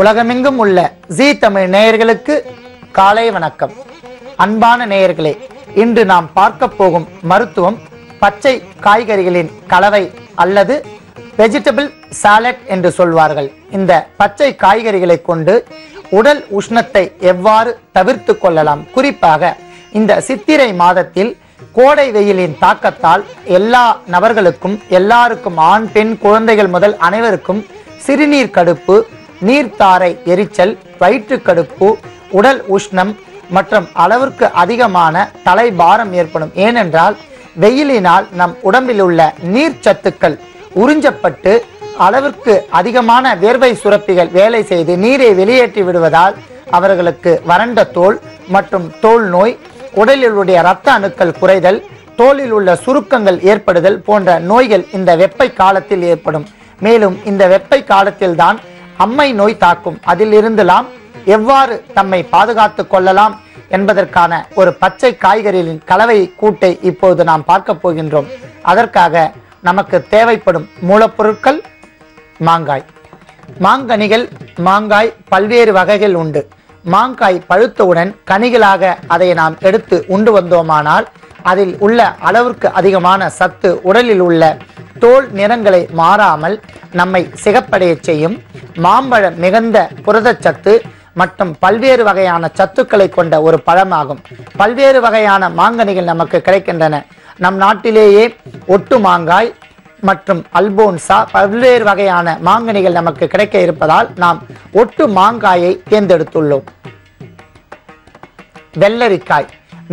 உலகமெங்கும் உள்ள ஜீ தமிழ் நேயர்களுக்கு காலை வணக்கம். அன்பான நேயர்களே, இன்று நாம் பார்க்க போகும் மருத்துவம் பச்சை காய்கறிகளின் கலவை அல்லது வெஜிடபிள் சாலட் என்று சொல்வார்கள். இந்த பச்சை காய்கறிகளை கொண்டு உடல் உஷ்ணத்தை எவ்வாறு தவிர்த்து கொள்ளலாம்? குறிப்பாக இந்த சித்திரை மாதத்தில் கோடை வெயிலின் தாக்கத்தால் எல்லா நபர்களுக்கும் எல்லாருக்கும் ஆண் பெண் குழந்தைகள் முதல் அனைவருக்கும் சிறுநீர் கடுப்பு, நீர்த்தாரை எரிச்சல், வயிற்று கடுப்பு, உடல் உஷ்ணம் மற்றும் அளவிற்கு அதிகமான தலைபாரம் ஏற்படும். ஏனென்றால் வெயிலினால் நம் உடம்பில் உள்ள நீர் சத்துக்கள் உறிஞ்சப்பட்டு அளவிற்கு அதிகமான வேர்வை சுரப்பிகள் வேலை செய்து நீரை வெளியேற்றி விடுவதால் அவர்களுக்கு வறண்ட தோல் மற்றும் தோல் நோய், உடலில் உள்ள இரத்த அணுக்கள் குறைதல், தோலில் உள்ள சுருக்கங்கள் ஏற்படுதல் போன்ற நோய்கள் இந்த வெப்பை காலத்தில் ஏற்படும். மேலும் இந்த வெப்பை காலத்தில் தான் அம்மை நோய் தாக்கும். அதில் இருந்தெல்லாம் எவ்வாறு தம்மை பாதுகாத்து கொள்ளலாம் என்பதற்கான ஒரு பச்சை காய்கறிகளின் கலவை கூட்டை இப்போது நாம் பார்க்க போகின்றோம். அதற்காக நமக்கு தேவைப்படும் மூலப்பொருட்கள் மாங்காய். மாங்கனிகள், மாங்காய் பல்வேறு வகைகள் உண்டு. மாங்காய் பழுத்தவுடன் கனிகளாக அதை நாம் எடுத்து உண்டு வந்தோமானால் அதில் உள்ள அளவிற்கு அதிகமான சத்து உடலில் உள்ள தோல் நிறங்களை மாறாமல் நம்மை சிகப்படைய செய்யும். மாம்பழம் மிகுந்த புரதச்சத்து மற்றும் பல்வேறு வகையான சத்துக்களை கொண்ட ஒரு பழமாகும். பல்வேறு வகையான மாங்கனிகள் நமக்கு கிடைக்கின்றன. நம் நாட்டிலேயே ஒட்டு மாங்காய் மற்றும் அல்போன்சா பல்வேறு வகையான மாங்கனிகள் நமக்கு கிடைக்க இருப்பதால் நாம் ஒட்டு மாங்காயை தேர்ந்தெடுத்துள்ளோம். வெள்ளரிக்காய்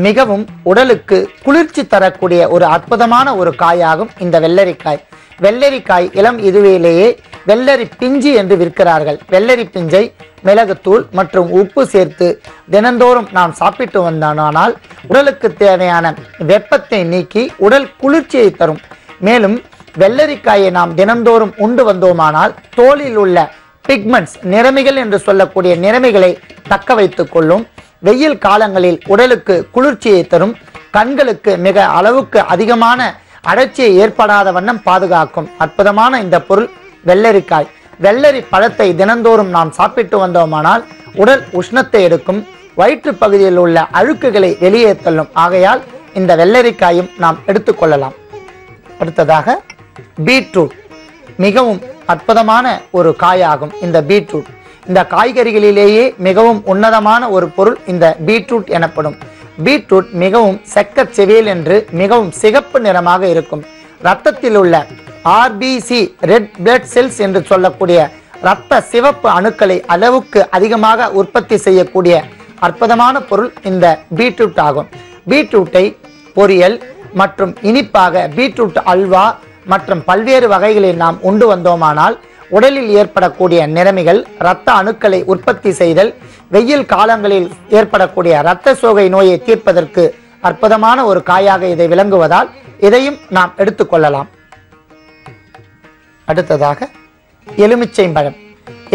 மிகவும் உடலுக்கு குளிர்ச்சி தரக்கூடிய ஒரு அற்புதமான ஒரு காயாகும் இந்த வெள்ளரிக்காய். வெள்ளரிக்காய் இளம் இதுவிலேயே வெள்ளரி பிஞ்சு என்று விற்கிறார்கள். வெள்ளரி பிஞ்சை மிளகுத்தூள் மற்றும் உப்பு சேர்த்து தினந்தோறும் நாம் சாப்பிட்டு வந்தானால் உடலுக்கு தேவையான வெப்பத்தை நீக்கி உடல் குளிர்ச்சியை தரும். மேலும் வெள்ளரிக்காயை நாம் தினந்தோறும் உண்டு வந்தோமானால் தோலில் உள்ள பிக்மெண்ட்ஸ், நிறமிகள் என்று சொல்லக்கூடிய நிறமிகளை தக்க வைத்துக் கொள்ளும். வெயில் காலங்களில் உடலுக்கு குளிர்ச்சியை தரும். கண்களுக்கு மிக அளவுக்கு அதிகமான அடர்ச்சியை ஏற்படாத வண்ணம் பாதுகாக்கும் அற்புதமான இந்த பொருள் வெள்ளரிக்காய். வெள்ளரி பழத்தை தினந்தோறும் நாம் சாப்பிட்டு வந்தோமானால் உடல் உஷ்ணத்தை எடுக்கும், வயிற்று பகுதியில் உள்ள அழுக்குகளை வெளியே தள்ளும். ஆகையால் இந்த வெள்ளரிக்காயும் நாம் எடுத்துக்கொள்ளலாம். அடுத்ததாக பீட்ரூட் மிகவும் அற்புதமான ஒரு காயாகும். இந்த பீட்ரூட் இந்த காய்கறிகளிலேயே மிகவும் உன்னதமான ஒரு பொருள் இந்த பீட்ரூட் எனப்படும். பீட்ரூட் மிகவும் செக்கச் செவேல் என்று மிகவும் சிகப்பு நிறமாக இருக்கும். இரத்தத்தில் உள்ள ஆர்பிசி, ரெட் பிளட் செல்ஸ் என்று சொல்லக்கூடிய இரத்த சிவப்பு அணுக்களை அளவுக்கு அதிகமாக உற்பத்தி செய்யக்கூடிய அற்புதமான பொருள் இந்த பீட்ரூட் ஆகும். பீட்ரூட்டை பொரியல் மற்றும் இனிப்பாக பீட்ரூட் அல்வா மற்றும் பல்வேறு வகைகளில் நாம் உண்டு வந்தோமானால் உடலில் ஏற்படக்கூடிய நிறமிகள், இரத்த அணுக்களை உற்பத்தி செய்தல், வெயில் காலங்களில் ஏற்படக்கூடிய இரத்த சோகை நோயை தீர்ப்பதற்கு அற்புதமான ஒரு காயாக இதை விளங்குவதால் இதையும் நாம் எடுத்துக்கொள்ளலாம். அடுத்ததாக எலுமிச்சை பழம்.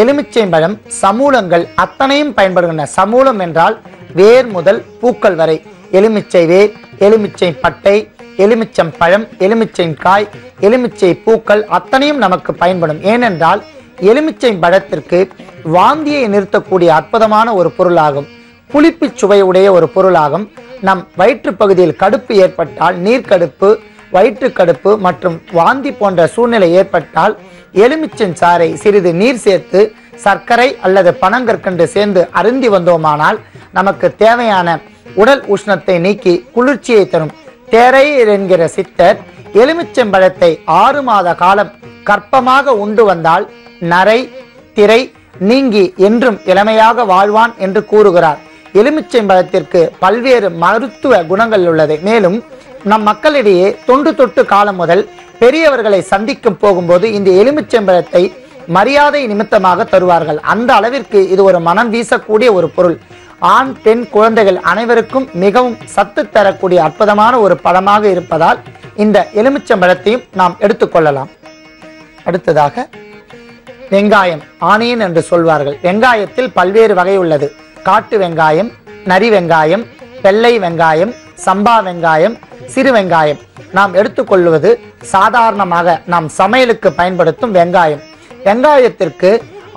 எலுமிச்சை பழம் சமூலங்கள் அத்தனையும் பயன்படுகின்றன. சமூலம் என்றால் வேர் முதல் பூக்கள் வரை. எலுமிச்சை வேர், எலுமிச்சை பட்டை, எலுமிச்சம் பழம், எலுமிச்சை காய், எலுமிச்சை பூக்கள் அத்தனையும் நமக்கு பயன்படும். ஏனென்றால் எலுமிச்சை பழத்திற்கு வாந்தியை நிறுத்தக்கூடிய அற்புதமான ஒரு பொருளாகும். புளிப்பு சுவையுடைய ஒரு பொருளாகும். நம் வயிற்று பகுதியில் கடுப்பு ஏற்பட்டால், நீர்க்கடுப்பு, வயிற்று கடுப்பு மற்றும் வாந்தி போன்ற சூழ்நிலை ஏற்பட்டால் எலுமிச்சை சாறை சிறிது நீர் சேர்த்து சர்க்கரை அல்லது பனங்கற்கண்டு சேர்ந்து அருந்தி வந்தோமானால் நமக்கு தேவையான உடல் உஷ்ணத்தை நீக்கி குளிர்ச்சியை தரும். தேரையர் என்கிற சித்தர் எலுமிச்சம்பழத்தை 6 மாத காலம் கற்பமாக உண்டு வந்தால் நரை திரை நீங்கி என்றும் இளமையாக வாழ்வான் என்று கூறுகிறார். எலுமிச்சம்பழத்திற்கு பல்வேறு மருத்துவ குணங்கள் உள்ளது. மேலும் நம் மக்களிடையே தொன்று தொட்டு காலம் முதல் பெரியவர்களை சந்திக்கும் போகும்போது இந்த எலுமிச்சம்பழத்தை மரியாதை நிமித்தமாக தருவார்கள். அந்த அளவிற்கு இது ஒரு மனம் வீசக்கூடிய ஒரு பொருள். ஆண் பெண் குழந்தைகள் அனைவருக்கும் மிகவும் சத்து தரக்கூடிய அற்புதமான ஒரு பழமாக இருப்பதால் இந்த எலுமிச்சம்பழத்தையும் நாம் எடுத்துக்கொள்ளலாம். அடுத்ததாக வெங்காயம், ஆனியன் என்று சொல்வார்கள். வெங்காயத்தில் பல்வேறு வகை உள்ளது. காட்டு வெங்காயம், நரி வெங்காயம், வெள்ளை வெங்காயம், சம்பா வெங்காயம், சிறு வெங்காயம். நாம் எடுத்துக்கொள்வது சாதாரணமாக நாம் சமையலுக்கு பயன்படுத்தும் வெங்காயம். வெங்காயத்திற்கு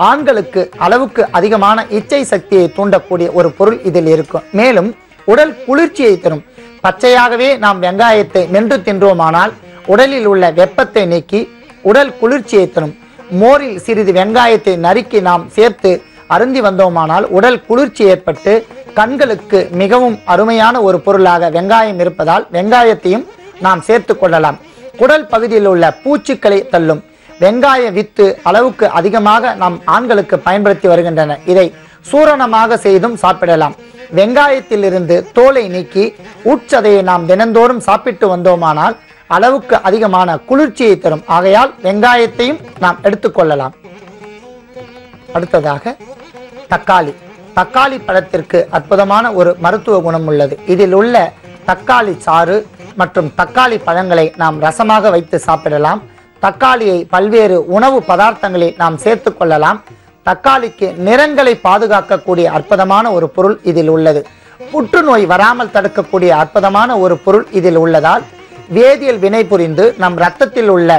ஆண்களுக்கு அளவுக்கு அதிகமான இச்சை சக்தியை தூண்டக்கூடிய ஒரு பொருள் இதில் இருக்கும். மேலும் உடல் குளிர்ச்சியை தரும். பச்சையாகவே நாம் வெங்காயத்தை மென்று தின்றோமானால் உடலில் உள்ள வெப்பத்தை நீக்கி உடல் குளிர்ச்சியை தரும். மோரில் சிறிது வெங்காயத்தை நறுக்கி நாம் சேர்த்து அருந்தி வந்தோமானால் உடல் குளிர்ச்சி ஏற்பட்டு கண்களுக்கு மிகவும் அருமையான ஒரு பொருளாக வெங்காயம் இருப்பதால் வெங்காயத்தையும் நாம் சேர்த்து கொள்ளலாம். குடல் பகுதியில் உள்ள பூச்சிக்களை தள்ளும். வெங்காய வித்து அளவுக்கு அதிகமாக நம் ஆண்களுக்கு பயன்படுத்தி வருகின்றன. இதை சூரணமாக செய்தும் சாப்பிடலாம். வெங்காயத்திலிருந்து தோலை நீக்கி உட்சதையை நாம் தினந்தோறும் சாப்பிட்டு வந்தோமானால் அளவுக்கு அதிகமான குளிர்ச்சியை தரும். ஆகையால் வெங்காயத்தையும் நாம் எடுத்துக்கொள்ளலாம். அடுத்ததாக தக்காளி. தக்காளி பழத்திற்கு அற்புதமான ஒரு மருத்துவ குணம் உள்ளது. இதில் உள்ள தக்காளி சாறு மற்றும் தக்காளி பழங்களை நாம் ரசமாக வைத்து சாப்பிடலாம். தக்காளியை பல்வேறு உணவு பதார்த்தங்களில் நாம் சேர்த்து கொள்ளலாம். தக்காளிக்கு நிறங்களை பாதுகாக்கக்கூடிய அற்புதமான ஒரு பொருள் இதில் உள்ளது. புற்றுநோய் வராமல் தடுக்கக்கூடிய அற்புதமான ஒரு பொருள் இதில் உள்ளதால் வேதியியல் வினை புரிந்து நம் இரத்தத்தில் உள்ள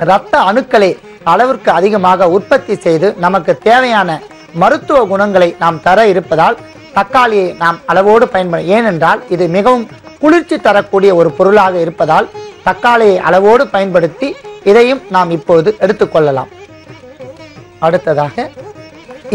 இரத்த அணுக்களை அளவிற்கு அதிகமாக உற்பத்தி செய்து நமக்கு தேவையான மருத்துவ குணங்களை நாம் தர இருப்பதால் தக்காளியை நாம் அளவோடு பயன்படுத்த. ஏனென்றால் இது மிகவும் குளிர்ச்சி தரக்கூடிய ஒரு பொருளாக இருப்பதால் தக்காளியை அளவோடு பயன்படுத்தி இதையும் நாம் இப்போது எடுத்துக்கொள்ளலாம். அடுத்ததாக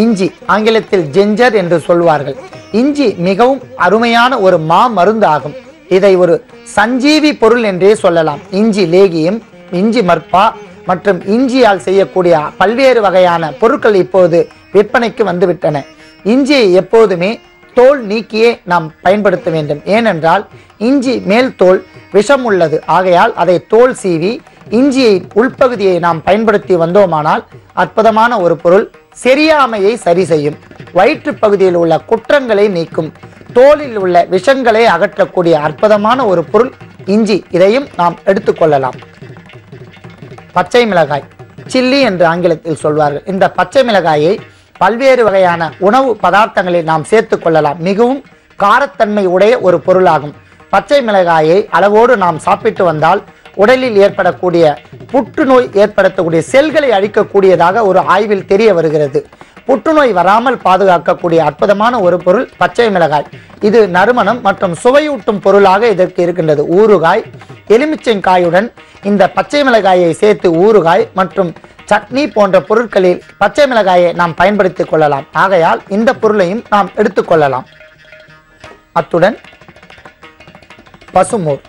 இஞ்சி. ஆங்கிலத்தில் ஜிஞ்சர் என்று சொல்வார்கள். இஞ்சி மிகவும் அருமையான ஒரு மருந்து ஆகும். இதை ஒரு சஞ்சீவி பொருள் என்றே சொல்லலாம். இஞ்சி லேகியம், இஞ்சி மற்பா மற்றும் இஞ்சியால் செய்யக்கூடிய பல்வேறு வகையான பொருட்கள் இப்போது விற்பனைக்கு வந்துவிட்டன. இஞ்சியை எப்போதுமே தோல் நீக்கியே நாம் பயன்படுத்த வேண்டும். ஏனென்றால் இஞ்சி மேல் தோல் விஷம் உள்ளது. ஆகையால் அதை தோல் சீவி இஞ்சியை உள்பகுதியை நாம் பயன்படுத்தி வந்தோமானால் அற்புதமான ஒரு பொருள். செரியாமையை சரி செய்யும். வயிற்று பகுதியில் உள்ள குற்றங்களை நீக்கும். தோலில் உள்ள விஷங்களை அகற்றக்கூடிய அற்புதமான ஒரு பொருள் இஞ்சி. இதையும் நாம் எடுத்துக்கொள்ளலாம். பச்சை மிளகாய், சில்லி என்று ஆங்கிலத்தில் சொல்வார்கள். இந்த பச்சை மிளகாயை பல்வேறு வகையான உணவு பதார்த்தங்களில் நாம் சேர்த்து கொள்ளலாம். மிகவும் காரத்தன்மை உடைய ஒரு பொருளாகும். பச்சை மிளகாயை அளவோடு நாம் சாப்பிட்டு வந்தால் உடலில் ஏற்படக்கூடிய புற்றுநோய் ஏற்படுத்தக்கூடிய செல்களை அழிக்கக்கூடியதாக ஒரு ஆய்வில் தெரிய வருகிறது. புற்றுநோய் வராமல் பாதுகாக்கக்கூடிய அற்புதமான ஒரு பொருள் பச்சை மிளகாய். இது நறுமணம் மற்றும் சுவையூட்டும் பொருளாக இதற்கு இருக்கின்றது. ஊறுகாய், எலுமிச்சங்காயுடன் இந்த பச்சை மிளகாயை சேர்த்து ஊறுகாய் மற்றும் சட்னி போன்ற பொருட்களில் பச்சை மிளகாயை நாம் பயன்படுத்திக் கொள்ளலாம். ஆகையால் இந்த பொருளையும் நாம் எடுத்துக்கொள்ளலாம். அத்துடன் பசுமோர்.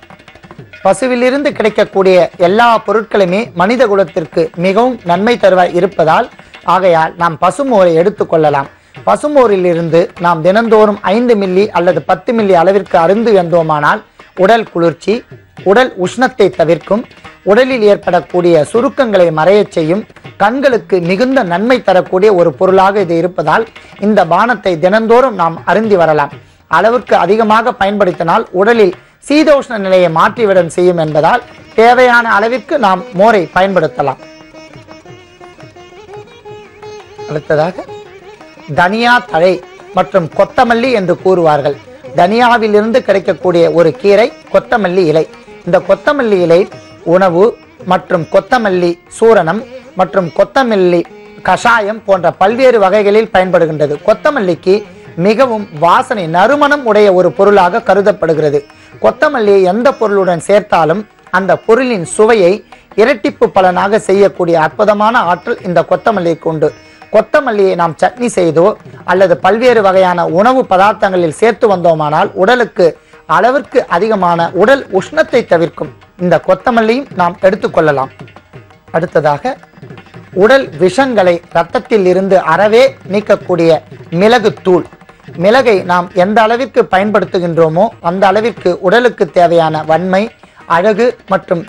பசுவிலிருந்து கிடைக்கக்கூடிய எல்லா பொருட்களுமே மனித குலத்திற்கு மிகவும் நன்மை தருவாய் இருப்பதால் ஆகையால் நாம் பசுமோரை எடுத்துக்கொள்ளலாம். பசுமோரில் இருந்து நாம் தினந்தோறும் 5 மில்லி அல்லது 10 மில்லி அளவிற்கு அருந்து வந்தோமானால் உடல் குளிர்ச்சி, உடல் உஷ்ணத்தை தவிர்க்கும், உடலில் ஏற்படக்கூடிய சுருக்கங்களை மறையச் செய்யும், கண்களுக்கு மிகுந்த நன்மை தரக்கூடிய ஒரு பொருளாக இது இருப்பதால் இந்த பானத்தை தினந்தோறும் நாம் அருந்தி வரலாம். அளவுக்கு அதிகமாக பயன்படுத்தினால் உடலில் சீதோஷ்ண நிலையை மாற்றிவிடம் செய்யும் என்பதால் தேவையான அளவிற்கு நாம் மோரை பயன்படுத்தலாம். அடுத்ததாக தனியா தழை மற்றும் கொத்தமல்லி என்று கூறுவார்கள். தனியாவிலிருந்து கிடைக்கக்கூடிய ஒரு கீரை கொத்தமல்லி இலை. இந்த கொத்தமல்லி இலை உணவு மற்றும் கொத்தமல்லி சூரணம் மற்றும் கொத்தமல்லி கஷாயம் போன்ற பல்வேறு வகைகளில் பயன்படுகின்றது. கொத்தமல்லிக்கு மிகவும் வாசனை நறுமணம் உடைய ஒரு பொருளாக கருதப்படுகிறது. கொத்தமல்லியை எந்த பொருளுடன் சேர்த்தாலும் அந்த பொருளின் சுவையை இரட்டிப்பு பலனாக செய்யக்கூடிய அற்புதமான ஆற்றல் இந்த கொத்தமல்லிக்கு உண்டு. கொத்தமல்லியை நாம் சட்னி செய்தோ அல்லது பல்வேறு வகையான உணவு பதார்த்தங்களில் சேர்த்து வந்தோமானால் உடலுக்கு அளவிற்கு அதிகமான உடல் உஷ்ணத்தை தவிர்க்கும். இந்த கொத்தமல்லியும் நாம் எடுத்துக்கொள்ளலாம். அடுத்ததாக உடல் விஷங்களை இரத்தத்தில் இருந்து அறவே நீக்கக்கூடிய மிளகு தூள். மிளகை நாம் எந்த அளவிற்கு பயன்படுத்துகின்றோமோ அந்த அளவிற்கு உடலுக்கு தேவையான வன்மை, அழகு மற்றும்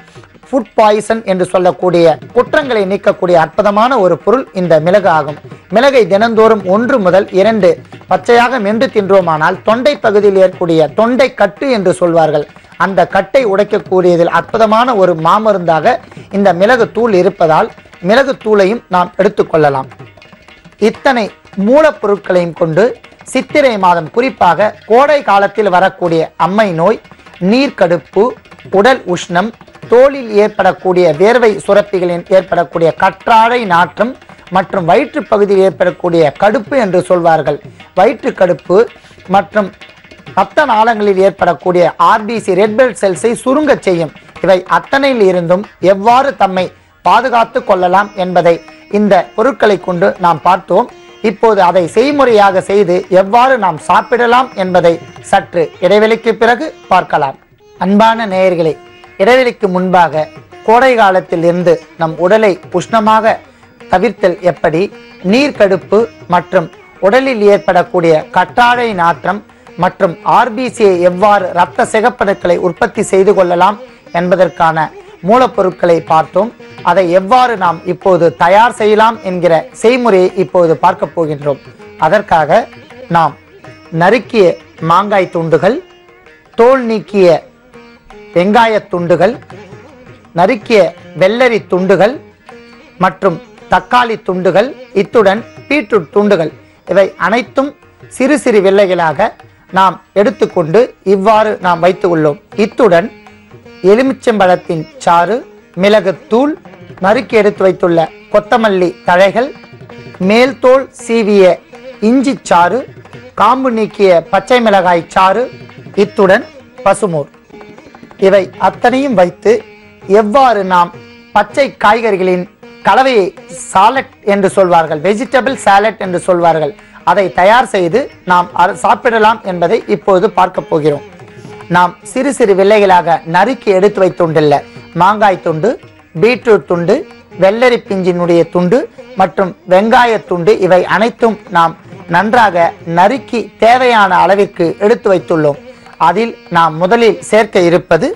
ஃபுட் பாய்சன் என்று சொல்லக்கூடிய குற்றங்களை நீக்கக்கூடிய அற்புதமான ஒரு பொருள் இந்த மிளகு ஆகும். மிளகை தினந்தோறும் 1 முதல் 2 பச்சையாக மென்று தின்றோமானால் தொண்டை பகுதியில் ஏற்பக்கூடிய தொண்டை கட்டு என்று சொல்வார்கள். அந்த கட்டை உடைக்கக்கூடியதில் அற்புதமான ஒரு மாமருந்தாக இந்த மிளகு தூள் இருப்பதால் மிளகு தூளையும் நாம் எடுத்துக்கொள்ளலாம். இத்தனை மூலப்பொருட்களையும் கொண்டு சித்திரை மாதம் குறிப்பாக கோடை காலத்தில் வரக்கூடிய அம்மை நோய், நீர்க்கடுப்பு, உடல் உஷ்ணம், தோலில் ஏற்படக்கூடிய வேர்வை சுரப்பிகளில் ஏற்படக்கூடிய கற்றாழை நாற்றம் மற்றும் வயிற்று பகுதியில் ஏற்படக்கூடிய கடுப்பு என்று சொல்வார்கள். வயிற்று கடுப்பு மற்றும் இரத்த நாளங்களில் ஏற்படக்கூடிய ஆர்பிசி ரெட் பிளட் செல்ஸை சுருங்க செய்யும். இவை அத்தனையில் இருந்தும் எவ்வாறு தம்மை பாதுகாத்து கொள்ளலாம் என்பதை இந்த பொருட்களை கொண்டு நாம் பார்த்தோம். இப்போது அதை செய்முறையாக செய்து எவ்வாறு நாம் சாப்பிடலாம் என்பதை சற்று இடைவெளிக்கு பிறகு பார்க்கலாம். அன்பான நேயர்களே, இடைவெளிக்கு முன்பாக கோடை காலத்தில் இருந்து நம் உடலை உஷ்ணமாக தவிர்த்தல் எப்படி, நீர்க்கடுப்பு மற்றும் உடலில் ஏற்படக்கூடிய கற்றாழை நாற்றம் மற்றும் ஆர்பிசியை எவ்வாறு இரத்த சிகப்பணுக்களை உற்பத்தி செய்து கொள்ளலாம் என்பதற்கான மூலப்பொருட்களை பார்த்தோம். அதை எவ்வாறு நாம் இப்போது தயார் செய்யலாம் என்கிற செய்முறையை இப்போது பார்க்க போகின்றோம். அதற்காக நாம் நறுக்கிய மாங்காய் துண்டுகள், தோல் நீக்கிய வெங்காய துண்டுகள், நறுக்கிய வெள்ளரி துண்டுகள் மற்றும் தக்காளி துண்டுகள், இத்துடன் பீட்ரூட் துண்டுகள், இவை அனைத்தும் சிறு சிறு வெள்ளைகளாக நாம் எடுத்துக்கொண்டு இவ்வாறு நாம் வைத்து உள்ளோம். இத்துடன் எலுமிச்சம்பழத்தின் சாறு, மிளகுத்தூள், நறுக்கி எடுத்து வைத்துள்ள கொத்தமல்லி தழைகள், மேல் தோல் சீவிய இஞ்சி சாறு, காம்பு நீக்கிய பச்சை மிளகாய் சாறு, இத்துடன் பசுமோர், இவை அத்தனையும் வைத்து எவ்வாறு நாம் பச்சை காய்கறிகளின் கலவையை சாலட் என்று சொல்வார்கள், வெஜிடபிள் சாலட் என்று சொல்வார்கள், அதை தயார் செய்து நாம் சாப்பிடலாம் என்பதை இப்போது பார்க்க போகிறோம். நாம் சிறு சிறு வில்லைகளாக நறுக்கி எடுத்து வைத்துள்ள மாங்காய் துண்டு, பீட்ரூட் துண்டு, வெள்ளரி பிஞ்சினுடைய துண்டு மற்றும் வெங்காய துண்டு, இவை அனைத்தும் நாம் நன்றாக நறுக்கி தேவையான அளவிற்கு எடுத்து வைத்துள்ளோம். அதில் நாம் முதலில் சேர்க்க இருப்பது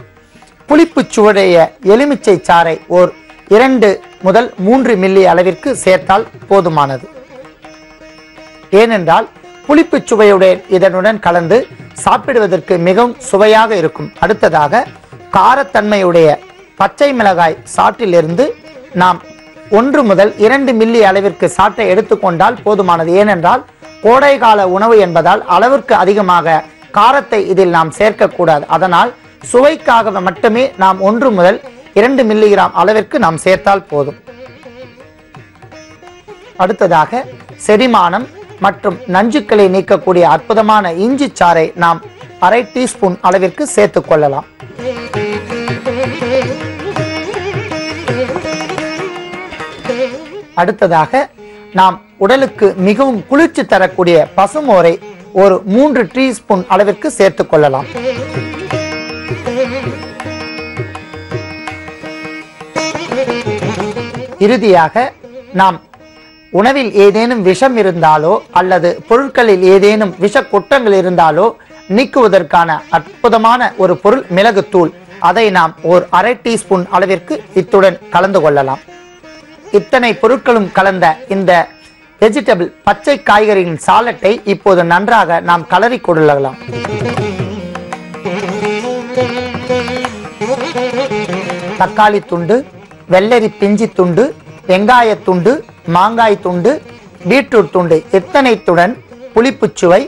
புளிப்பு சுவையுடைய எலுமிச்சை சாறை ஓர் 2 முதல் 3 மில்லி அளவிற்கு சேர்த்தால் போதுமானது. ஏனென்றால் புளிப்பு சுவையுடைய இதனுடன் கலந்து சாப்பிடுவதற்கு மிகவும் சுவையாக இருக்கும். அடுத்ததாக காரத்தன்மையுடைய பச்சை மிளகாய் சாற்றிலிருந்து நாம் 1 முதல் 2 மில்லி அளவிற்கு சாற்றை எடுத்துக்கொண்டால் போதுமானது. ஏனென்றால் கோடைகால உணவு என்பதால் அளவிற்கு அதிகமாக காரத்தை இதில் நாம் சேர்க்கக்கூடாது. அதனால் சுவைக்காக மட்டுமே நாம் 1 முதல் 2 மில்லிகிராம் அளவிற்கு நாம் சேர்த்தால் போதும். அடுத்ததாக செரிமானம் மற்றும் நஞ்சுக்களை நீக்கக்கூடிய அற்புதமான இஞ்சி சாறை நாம் 1/2 டீஸ்பூன் அளவிற்கு சேர்த்துக் கொள்ளலாம். அடுத்ததாக நாம் உடலுக்கு மிகவும் குளிர்ச்சி தரக்கூடிய பசுமோரை ஒரு 3 டீஸ்பூன் அளவிற்கு சேர்த்துக் கொள்ளலாம். இறுதியாக நாம் உணவில் ஏதேனும் விஷம் இருந்தாலோ அல்லது பொருட்களில் ஏதேனும் விஷ குற்றங்கள் இருந்தாலோ நீக்குவதற்கான அற்புதமான ஒரு பொருள் மிளகுத்தூள். அதை நாம் ஒரு 1/2 டீஸ்பூன் அளவிற்கு இத்துடன் கலந்து கொள்ளலாம். இத்தனை பொருட்களும் கலந்த இந்த வெஜிடபிள் பச்சை காய்கறிகளின் சாலட்டை இப்போது நன்றாக நாம் கலரி கொள்ளலாம். தக்காளி துண்டு, வெள்ளரி பிஞ்சி துண்டு, வெங்காய துண்டு, மாங்காய் துண்டு, பீட்ரூட் துண்டு, இத்தனைத்துடன் புளிப்புச்சுவை,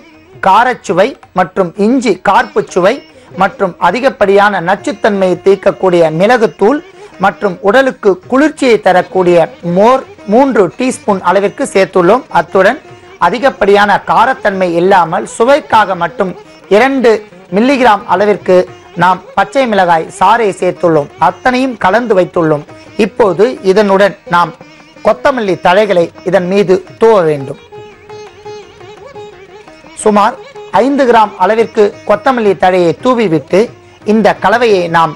காரச்சுவை மற்றும் இஞ்சி கார்ப்புச்சுவை மற்றும் அதிகப்படியான நச்சுத்தன்மையை தீர்க்கக்கூடிய மிளகுத்தூள் மற்றும் உடலுக்கு குளிர்ச்சியை தரக்கூடிய மோர் 3 டீஸ்பூன் அளவிற்கு சேர்த்துள்ளோம். அத்துடன் அதிகப்படியான காரத்தன்மை இல்லாமல் சுவைக்காக மட்டும் 2 மில்லிகிராம் அளவிற்கு நாம் பச்சை மிளகாய் சாறை சேர்த்துள்ளோம். அத்தனையும் கலந்து வைத்துள்ளோம். இப்போது இதனுடன் நாம் கொத்தமல்லி தழைகளை இதன் மீது தூவ வேண்டும். சுமார் 5 கிராம் அளவிற்கு கொத்தமல்லி தழையை தூவிவிட்டு இந்த கலவையை நாம்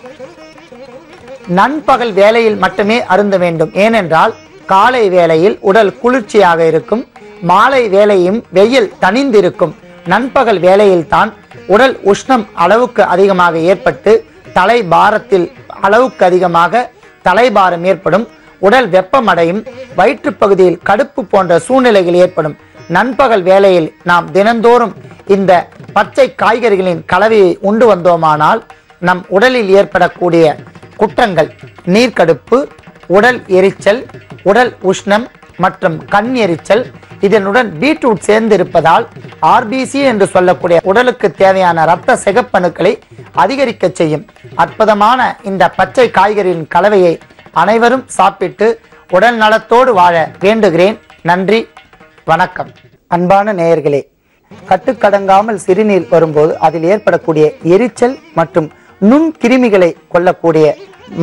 நண்பகல் வேளையில் மட்டுமே அருந்த வேண்டும். ஏனென்றால் காலை வேளையில் உடல் குளிர்ச்சியாக இருக்கும், மாலை வேளையும் வெயில் தணிந்திருக்கும். நண்பகல் வேளையில் தான் உடல் உஷ்ணம் அளவுக்கு அதிகமாக ஏற்பட்டு தலை பாரத்தில் அளவுக்கு அதிகமாக தலைபாரம் ஏற்படும், உடல் வெப்பமடையும், வயிற்று பகுதியில் கடுப்பு போன்ற சூழ்நிலைகள் ஏற்படும். நண்பகல் வேளையில் நாம் தினந்தோறும் இந்த பச்சை காய்கறிகளின் கலவையை உண்டு வந்தோமானால் நம் உடலில் ஏற்படக்கூடிய குற்றங்கள், நீர்க்கடுப்பு, உடல் எரிச்சல், உடல் உஷ்ணம், மற்றும் கண் எரிச்சல், இதனுடன் பீட்ரூட் சேர்ந்து இருப்பதால் ஆர்பிசி என்று சொல்லக்கூடிய உடலுக்கு தேவையான இரத்த சிகப்பணுக்களை அதிகரிக்க செய்யும். அற்புதமான இந்த பச்சை காய்கறியின் கலவையை அனைவரும் சாப்பிட்டு உடல் நலத்தோடு வாழ வேண்டுகிறேன். நன்றி, வணக்கம். அன்பான நேயர்களே, கட்டுக்கடங்காமல் சிறுநீர் வரும்போது அதில் ஏற்படக்கூடிய எரிச்சல் மற்றும் நுண் கிருமிகளை கொல்லக்கூடிய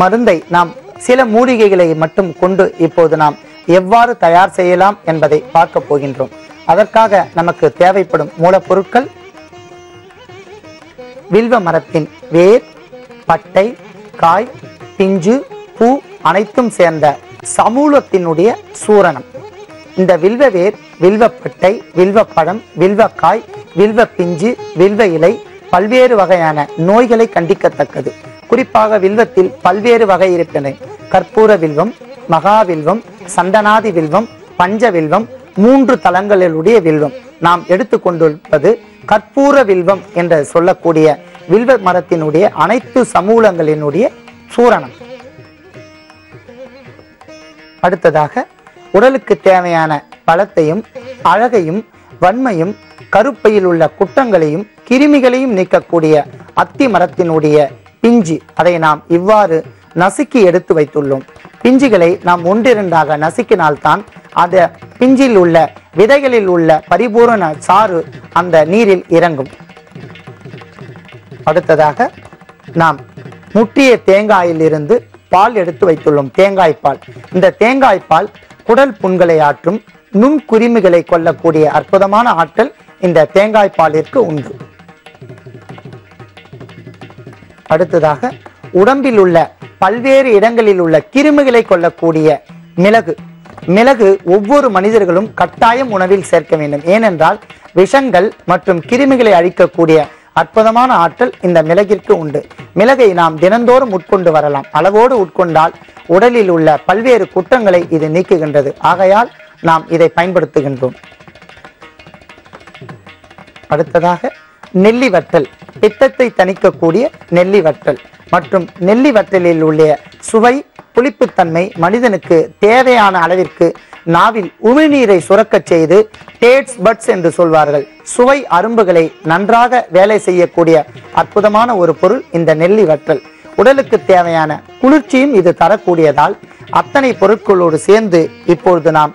மருந்தை நாம் சில மூலிகைகளை மட்டும் கொண்டு இப்போது நாம் எவ்வாறு தயார் செய்யலாம் என்பதை பார்க்க போகின்றோம். அதற்காக நமக்கு தேவைப்படும் மூலப்பொருட்கள்: வில்வ மரத்தின் வேர், பட்டை, காய், பிஞ்சு, பூ அனைத்தும் சேர்ந்த சமூலத்தினுடைய சூரணம். இந்த வில்வ வேர், வில்வப்பட்டை, வில்வப்பழம், வில்வக்காய், வில்வ பிஞ்சு, வில்வ இலை பல்வேறு வகையான நோய்களை கண்டிக்கத்தக்கது. குறிப்பாக வில்வத்தில் பல்வேறு வகை இருக்கின்றன. கற்பூர வில்வம், மகாவில்வம், சந்தனாதி வில்வம், பஞ்சவில்வம், 3 தலங்களிலுடைய வில்வம். நாம் எடுத்துக்கொண்டிருப்பது கற்பூர வில்வம் என்று சொல்லக்கூடிய வில்வ மரத்தினுடைய அனைத்து சமூலங்களினுடைய சூரணம். அடுத்ததாக உடலுக்கு தேவையான பலத்தையும் அழகையும் வன்மையும் கருப்பையில் உள்ள குற்றங்களையும் கிருமிகளையும் நீக்கக்கூடிய அத்தி மரத்தினுடைய பிஞ்சு, அதை நாம் இவ்வாறு நசுக்கி எடுத்து வைத்துள்ளோம். பிஞ்சுகளை நாம் 1-2 நசுக்கினால்தான் அந்த பிஞ்சில் உள்ள விதைகளில் உள்ள பரிபூரண சாறு அந்த நீரில் இறங்கும். அடுத்ததாக நாம் முற்றிய தேங்காயில் இருந்து பால் எடுத்து வைத்துள்ளோம். தேங்காய் பால். இந்த தேங்காய் பால் குடல் புண்களை ஆற்றும், நுண்குருமிகளை கொல்லக்கூடிய அற்புதமான ஆற்றல் இந்த தேங்காய் பாலிற்கு உண்டு. அடுத்ததாக உடம்பில் உள்ள பல்வேறு இடங்களில் உள்ள கிருமிகளை கொல்லக்கூடிய மிளகு. மிளகு ஒவ்வொரு மனிதர்களும் கட்டாயம் உணவில் சேர்க்க வேண்டும். ஏனென்றால் விஷங்கள் மற்றும் கிருமிகளை அழிக்கக்கூடிய அற்புதமான ஆற்றல் இந்த மிளகிற்கு உண்டு. மிளகை நாம் தினந்தோறும் உட்கொண்டு வரலாம். அளவோடு உட்கொண்டால் உடலில் உள்ள பல்வேறு குற்றங்களை இது நீக்குகின்றது. ஆகையால் நாம் இதை பயன்படுத்துகின்றோம். அடுத்ததாக நெல்லி வற்றல். பித்தத்தை தணிக்கக்கூடிய நெல்லி வற்றல் மற்றும் நெல்லி வற்றலில் உள்ள சுவை, புளிப்புத்தன்மை மனிதனுக்கு தேவையான அளவிற்கு நாவில் உமிழ்நீரை சுரக்கச் செய்து டேட்ஸ் பட்ஸ் என்று சொல்வார்கள், சுவை அரும்புகளை நன்றாக வேலை செய்யக்கூடிய அற்புதமான ஒரு பொருள் இந்த நெல்லி வற்றல். உடலுக்கு தேவையான குளிர்ச்சியும் இது தரக்கூடியதால் அத்தனை பொருட்களோடு சேர்ந்து இப்பொழுது நாம்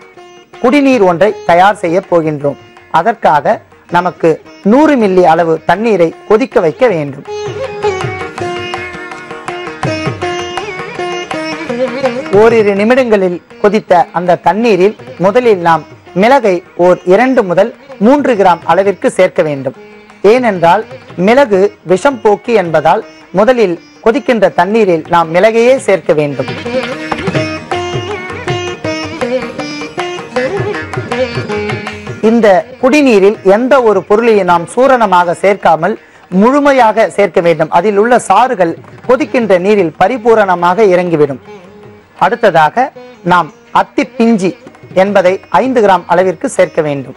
குடிநீர் ஒன்றை தயார் செய்ய போகின்றோம். அதற்காக நமக்கு 100 மில்லி அளவு தண்ணீரை கொதிக்க வைக்க வேண்டும். ஓரிரு நிமிடங்களில் கொதித்த அந்த தண்ணீரில் முதலில் நாம் மிளகை 2 முதல் 3 கிராம் அளவிற்கு சேர்க்க வேண்டும். ஏனென்றால் மிளகு விஷம் போக்கி என்பதால் முதலில் கொதிக்கின்ற தண்ணீரில் நாம் மிளகையே சேர்க்க வேண்டும். இந்த குடிநீரில் எந்த ஒரு பொருளையும் நாம் சூரணமாக சேர்க்காமல் முழுமையாக சேர்க்க வேண்டும். அதில் உள்ள சாறுகள் கொதிக்கின்ற நீரில் பரிபூரணமாக இறங்கிவிடும். அடுத்ததாக நாம் அத்தி பிஞ்சி என்பதை 5 கிராம் அளவிற்கு சேர்க்க வேண்டும்.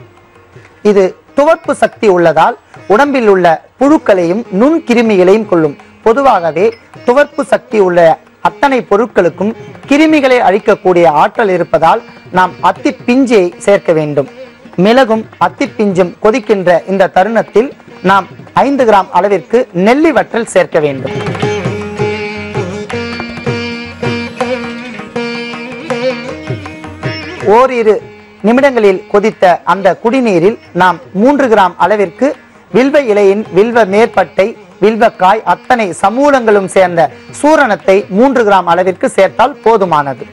இது துவர்ப்பு சக்தி உள்ளதால் உடம்பில் உள்ள புழுக்களையும் நுண்கிருமிகளையும் கொள்ளும். பொதுவாகவே துவர்ப்பு சக்தி உள்ள அத்தனை பொருட்களுக்கும் கிருமிகளை அழிக்கக்கூடிய ஆற்றல் இருப்பதால் நாம் அத்தி பிஞ்சை சேர்க்க வேண்டும். மிளகும் அத்தி பிஞ்சும் கொதிக்கின்ற இந்த தருணத்தில் நாம் 5 கிராம் அளவிற்கு நெல்லி வற்றல் சேர்க்க வேண்டும். ஓரிரு நிமிடங்களில் கொதித்த அந்த குடிநீரில் நாம் 3 கிராம் அளவிற்கு வில்வ இலையின் வில்வ மேற்பட்டை, வில்வக்காய் அத்தனை சமூலங்களும் சேர்ந்த சூரணத்தை 3 கிராம் அளவிற்கு சேர்த்தால் போதுமானது.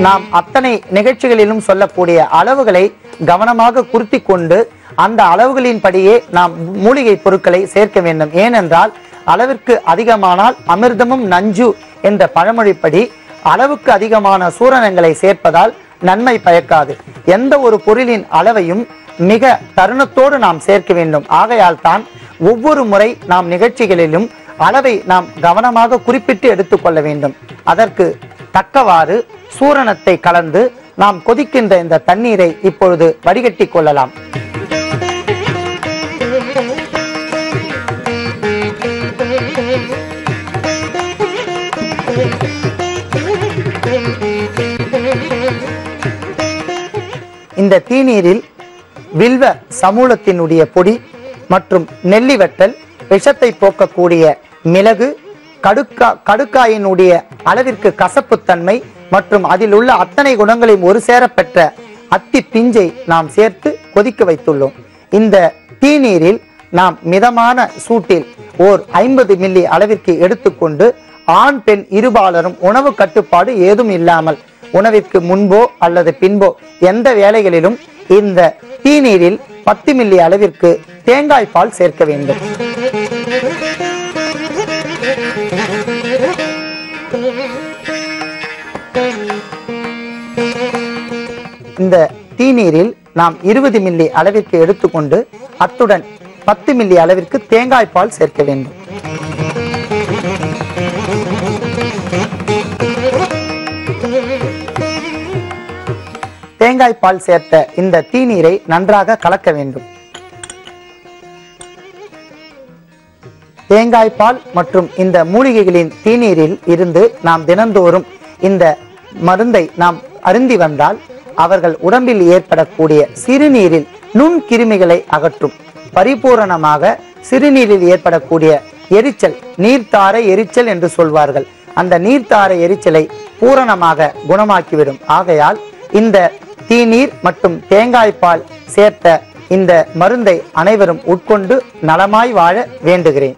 நாம் அத்தனை நிகழ்ச்சிகளிலும் சொல்லக்கூடிய அளவுகளை கவனமாக குறித்து கொண்டு அந்த அளவுகளின் படியே நாம் மூலிகை பொருட்களை சேர்க்க வேண்டும். ஏனென்றால் அளவிற்கு அதிகமானால் அமிர்தமும் நஞ்சு என்ற பழமொழிப்படி அளவுக்கு அதிகமான சூரணங்களை சேர்ப்பதால் நன்மை பயக்காது. எந்த ஒரு பொருளின் அளவையும் மிக தருணத்தோடு நாம் சேர்க்க வேண்டும். ஆகையால் தான் ஒவ்வொரு முறை நாம் நிகழ்ச்சிகளிலும் அளவை நாம் கவனமாக குறிப்பிட்டு எடுத்துக்கொள்ள வேண்டும். அதற்கு தக்கவாறு சூரணத்தை கலந்து நாம் கொதிக்கின்ற இந்த தண்ணீரை இப்பொழுது வடிகட்டி கொள்ளலாம். இந்த தீநீரில் வில்வ சமூலத்தினுடைய பொடி மற்றும் நெல்லி வற்றல், விஷத்தை போக்கக்கூடிய மிளகு, கடுக்காயினுடைய அளவிற்கு கசப்புத்தன்மை மற்றும் அதில் உள்ள அத்தனை குணங்களையும் ஒரு சேர பெற்ற அத்தி பிஞ்சை நாம் சேர்த்து கொதிக்க வைத்துள்ளோம். இந்த தீநீரில் நாம் மிதமான சூட்டில் ஓர் 50 மில்லி அளவிற்கு எடுத்துக்கொண்டு ஆண் பெண் இருபாலரும் உணவு கட்டுப்பாடு ஏதும் இல்லாமல் உணவிற்கு முன்போ அல்லது பின்போ எந்த வேளைகளிலும் இந்த தீநீரில் 10 மில்லி அளவிற்கு தேங்காய் பால் சேர்க்க வேண்டும். இந்த தீநீரில் நாம் 20 மில்லி அளவிற்கு எடுத்துக்கொண்டு அத்துடன் 10 மில்லி அளவிற்கு தேங்காய் பால் சேர்க்க வேண்டும். தேங்காய் பால் சேர்த்த இந்த தீநீரை நன்றாக கலக்க வேண்டும். தேங்காய் பால் மற்றும் இந்த மூலிகைகளின் தீநீரில் இருந்து நாம் தினந்தோறும் இந்த மருந்தை நாம் அருந்தி வந்தால் அவர்கள் உடம்பில் ஏற்படக்கூடிய சிறுநீரில் நுண்கிருமிகளை அகற்றும். பரிபூரணமாக சிறுநீரில் ஏற்படக்கூடிய எரிச்சல், நீர்த்தார எரிச்சல் என்று சொல்வார்கள், அந்த நீர்த்தார எரிச்சலை பூரணமாக குணமாக்கிவிடும். ஆகையால் இந்த தீநீர் மற்றும் தேங்காய் பால் சேர்த்த இந்த மருந்தை அனைவரும் உட்கொண்டு நலமாய் வாழ வேண்டுகிறேன்.